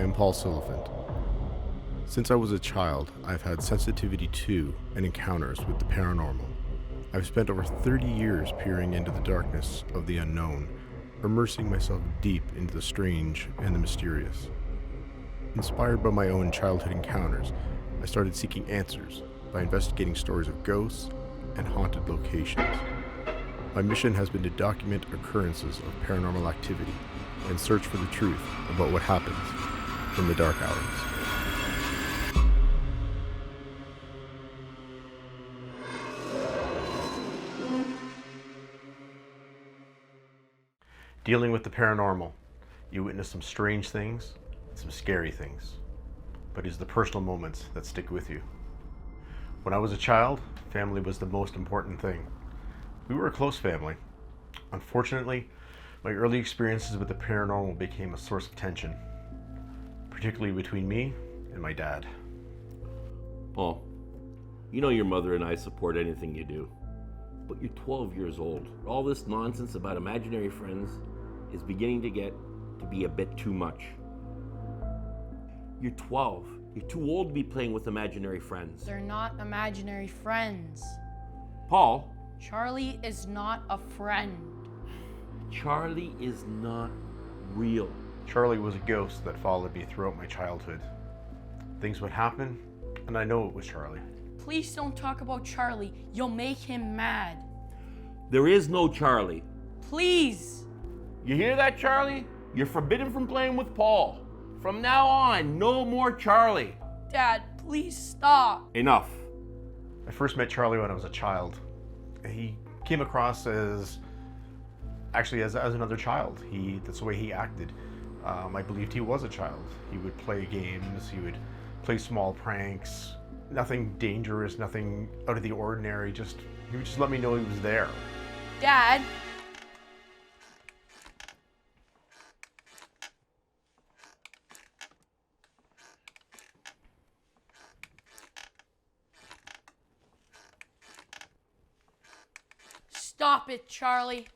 am Paul Silliphant. Since I was a child, I've had sensitivity to and encounters with the paranormal. I've spent over 30 years peering into the darkness of the unknown, immersing myself deep into the strange and the mysterious. Inspired by my own childhood encounters, I started seeking answers by investigating stories of ghosts and haunted locations. My mission has been to document occurrences of paranormal activity and search for the truth about what happens in the dark hours. Dealing with the paranormal, you witness some strange things, some scary things, but it's the personal moments that stick with you. When I was a child, family was the most important thing. We were a close family. Unfortunately, my early experiences with the paranormal became a source of tension, particularly between me and my dad. Paul, you know your mother and I support anything you do, but you're 12 years old. All this nonsense about imaginary friends is beginning to get to be a bit too much. You're 12. You're too old to be playing with imaginary friends. They're not imaginary friends. Paul? Charlie is not a friend. Charlie is not real. Charlie was a ghost that followed me throughout my childhood. Things would happen, and I know it was Charlie. Please don't talk about Charlie. You'll make him mad. There is no Charlie. Please. You hear that, Charlie? You're forbidden from playing with Paul. From now on, no more Charlie. Dad, please stop. Enough. I first met Charlie when I was a child. He came across as another child. That's the way he acted. I believed he was a child. He would play games, he would play small pranks, nothing dangerous, nothing out of the ordinary, he would just let me know he was there. Dad. Stop it, Charlie.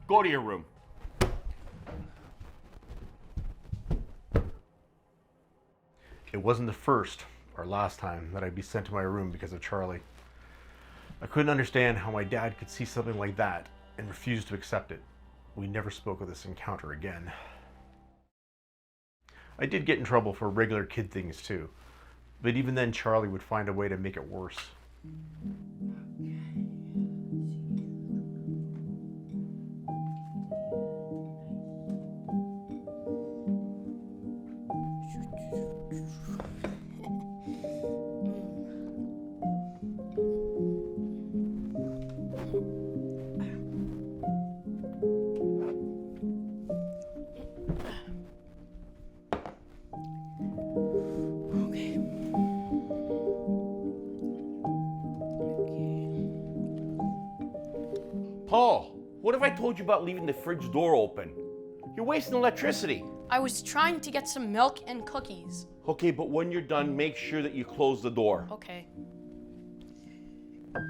Go to your room. It wasn't the first or last time that I'd be sent to my room because of Charlie. I couldn't understand how my dad could see something like that and refuse to accept it. We never spoke of this encounter again. I did get in trouble for regular kid things too, but even then Charlie would find a way to make it worse. Paul, what if I told you about leaving the fridge door open? You're wasting electricity. I was trying to get some milk and cookies. Okay, but when you're done, make sure that you close the door. Okay. All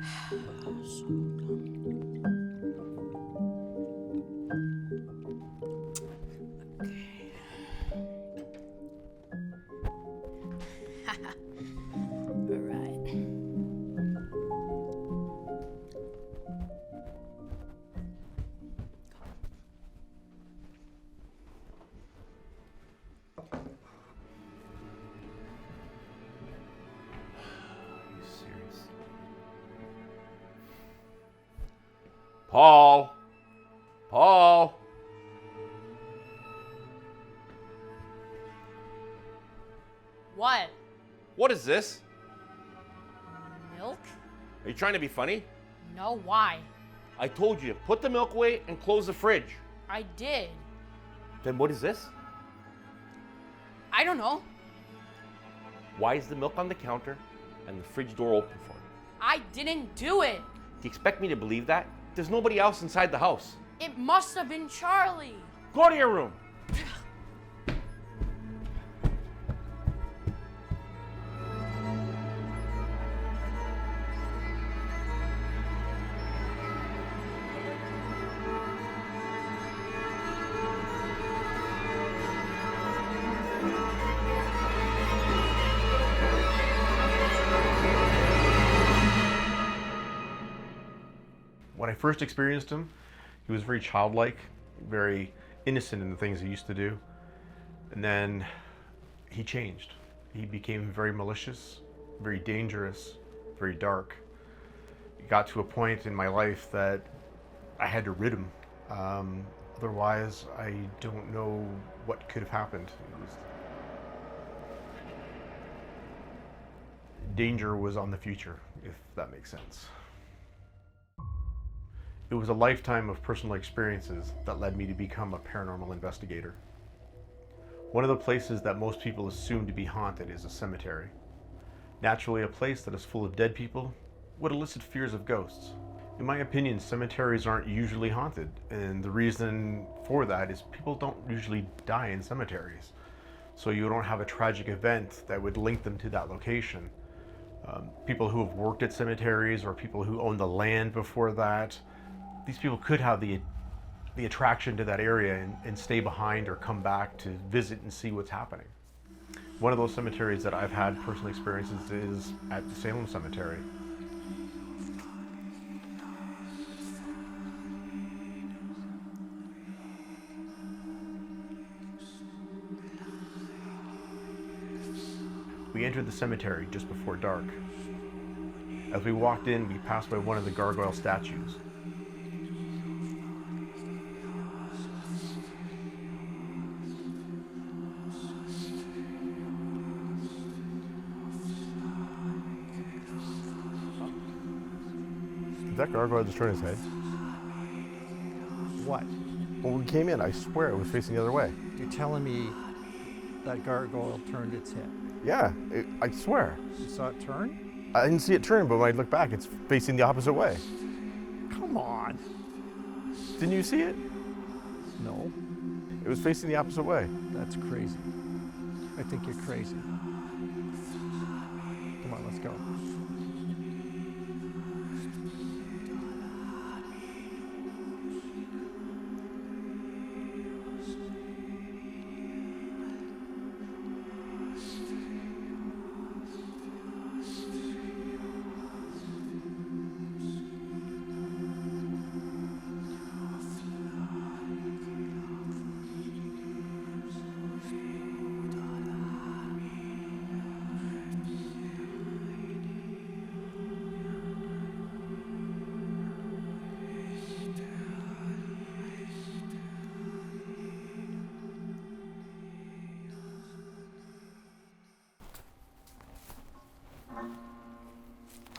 right. Paul. Paul. What? What is this? Milk? Are you trying to be funny? No, why? I told you, put the milk away and close the fridge. I did. Then what is this? I don't know. Why is the milk on the counter and the fridge door open for it? I didn't do it. Do you expect me to believe that? There's nobody else inside the house. It must have been Charlie. Go to your room. I first experienced him, he was very childlike, very innocent in the things he used to do. And then he changed. He became very malicious, very dangerous, very dark. It got to a point in my life that I had to rid him. Otherwise, I don't know what could have happened. Danger was on the future, if that makes sense. It was a lifetime of personal experiences that led me to become a paranormal investigator. One of the places that most people assume to be haunted is a cemetery. Naturally, a place that is full of dead people would elicit fears of ghosts. In my opinion, cemeteries aren't usually haunted, and the reason for that is people don't usually die in cemeteries. So you don't have a tragic event that would link them to that location. People who have worked at cemeteries or people who own the land before that, these people could have the attraction to that area and stay behind or come back to visit and see what's happening. One of those cemeteries that I've had personal experiences is at the Salem Cemetery. We entered the cemetery just before dark. As we walked in, we passed by one of the gargoyle statues. Did that gargoyle just turn his head? What? When we came in, I swear it was facing the other way. You're telling me that gargoyle turned its head? Yeah, I swear. You saw it turn? I didn't see it turn, but when I look back, it's facing the opposite way. Come on. Didn't you see it? No, It was facing the opposite way. that's crazy. I think you're crazy. Come on, let's go.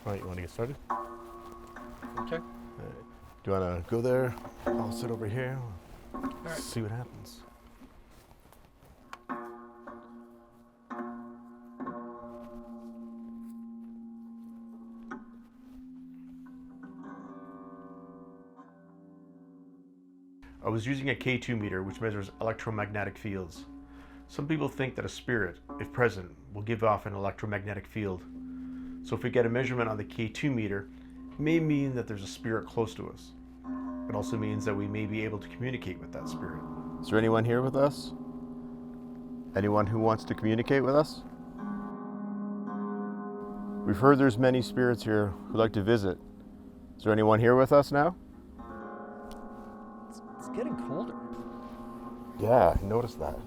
All right, you want to get started? Okay. Do you want to go there? I'll sit over here. right. See what happens. I was using a K2 meter, which measures electromagnetic fields. Some people think that a spirit, if present, will give off an electromagnetic field. So if we get a measurement on the K2 meter, it may mean that there's a spirit close to us. It also means that we may be able to communicate with that spirit. Is there anyone here with us? Anyone who wants to communicate with us? We've heard there's many spirits here who like to visit. Is there anyone here with us now? It's getting colder. Yeah, I noticed that.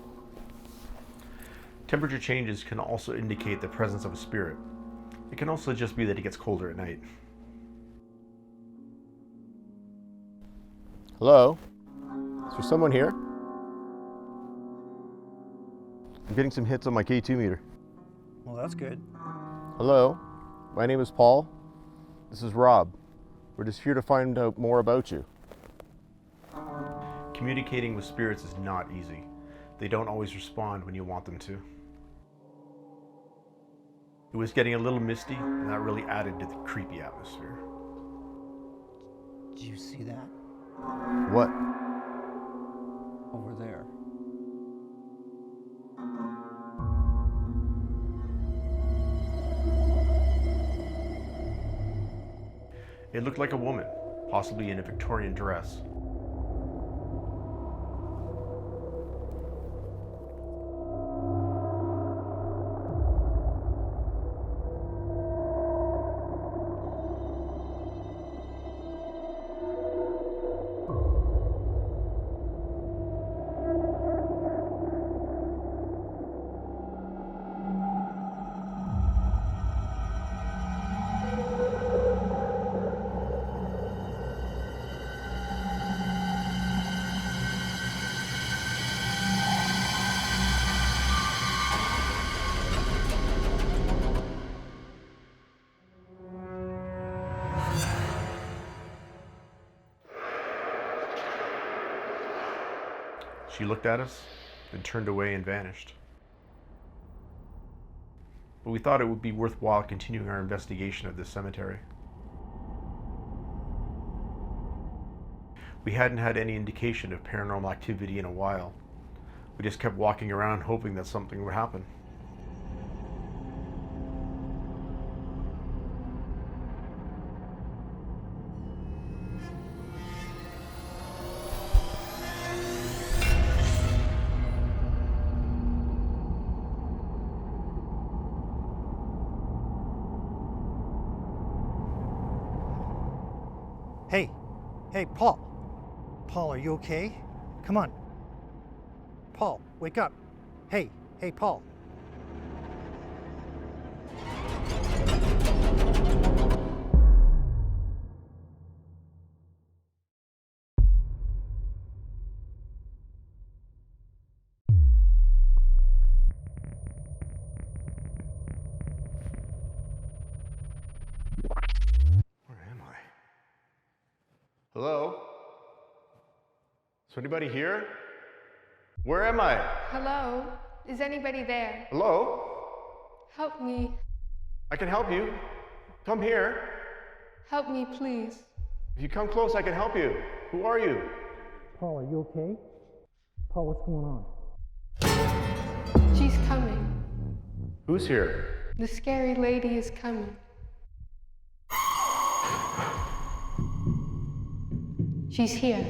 Temperature changes can also indicate the presence of a spirit. It can also just be that it gets colder at night. Hello? Is there someone here? I'm getting some hits on my K2 meter. Well, that's good. Hello? My name is Paul. This is Rob. We're just here to find out more about you. Communicating with spirits is not easy. They don't always respond when you want them to. It was getting a little misty, and that really added to the creepy atmosphere. Did you see that? What? Over there. It looked like a woman, possibly in a Victorian dress. She looked at us, then turned away and vanished. But we thought it would be worthwhile continuing our investigation of this cemetery. We hadn't had any indication of paranormal activity in a while. We just kept walking around hoping that something would happen. Hey, Paul. Paul, are you okay? Come on. Paul, wake up. Hey, Paul. Where am I? Hello? Is anybody here? Where am I? Hello? Is anybody there? Hello? Help me. I can help you. Come here. Help me, please. If you come close, I can help you. Who are you? Paul, are you okay? Paul, what's going on? She's coming. Who's here? The scary lady is coming. She's here.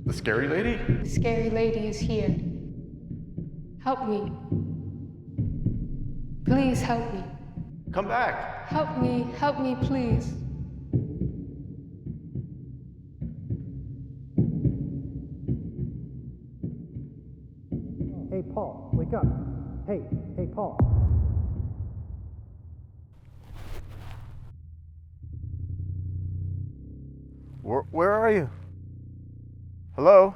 The scary lady? The scary lady is here. Help me. Please help me. Come back. Help me, please. Hey, Paul, wake up. Hey, Paul. Where are you? Hello?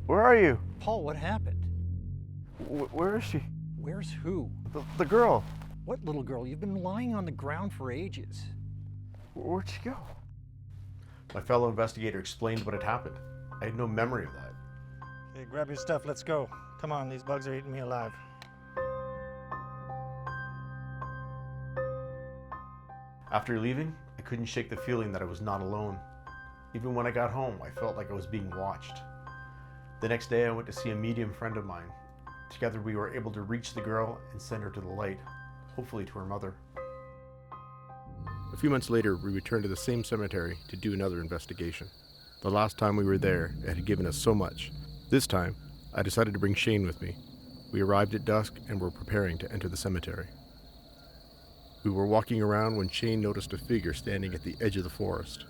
Where are you? Paul, what happened? Where is she? Where's who? The girl. What little girl? You've been lying on the ground for ages. Where'd she go? My fellow investigator explained what had happened. I had no memory of that. Okay, grab your stuff, let's go. Come on, these bugs are eating me alive. After leaving, I couldn't shake the feeling that I was not alone. Even when I got home, I felt like I was being watched. The next day, I went to see a medium friend of mine. Together, we were able to reach the girl and send her to the light, hopefully to her mother. A few months later, we returned to the same cemetery to do another investigation. The last time we were there, it had given us so much. This time, I decided to bring Shane with me. We arrived at dusk and were preparing to enter the cemetery. We were walking around when Shane noticed a figure standing at the edge of the forest.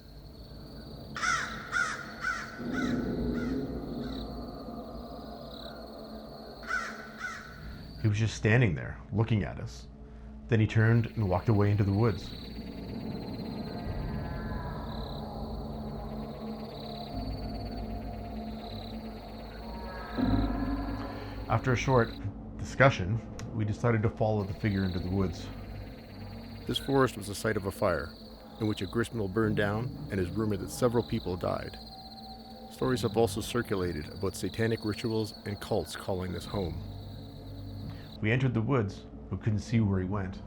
He was just standing there, looking at us. Then he turned and walked away into the woods. After a short discussion, we decided to follow the figure into the woods. This forest was the site of a fire, in which a gristmill burned down and is rumored that several people died. Stories have also circulated about satanic rituals and cults calling this home. We entered the woods, but couldn't see where he went.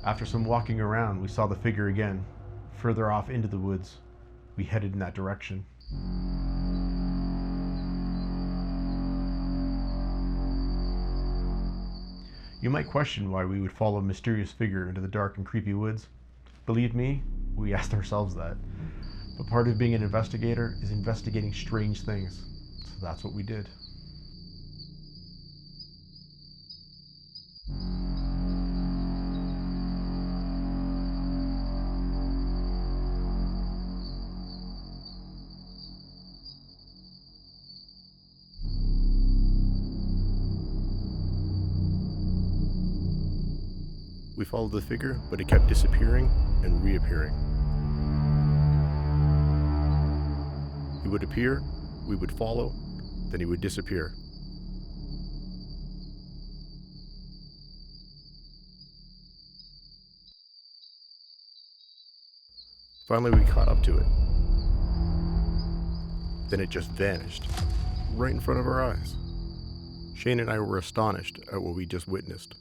After some walking around, we saw the figure again. Further off into the woods, we headed in that direction. You might question why we would follow a mysterious figure into the dark and creepy woods. Believe me, we asked ourselves that. But part of being an investigator is investigating strange things. So that's what we did. We followed the figure, but it kept disappearing and reappearing. He would appear, we would follow, then he would disappear. Finally, we caught up to it. Then it just vanished, right in front of our eyes. Shane and I were astonished at what we just witnessed.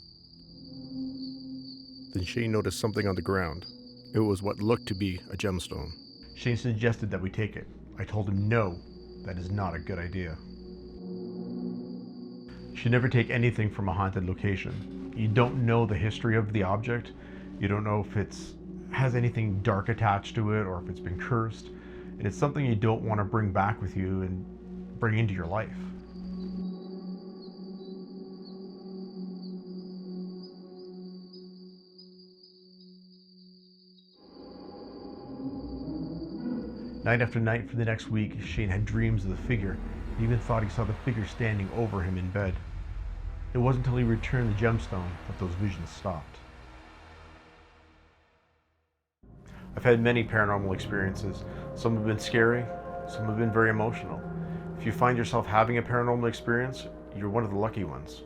Then Shane noticed something on the ground. It was what looked to be a gemstone. Shane suggested that we take it. I told him no, that is not a good idea. You should never take anything from a haunted location. You don't know the history of the object. You don't know if it has anything dark attached to it or if it's been cursed. And it's something you don't want to bring back with you and bring into your life. Night after night for the next week, Shane had dreams of the figure. He even thought he saw the figure standing over him in bed. It wasn't until he returned the gemstone that those visions stopped. I've had many paranormal experiences. Some have been scary, some have been very emotional. If you find yourself having a paranormal experience, you're one of the lucky ones.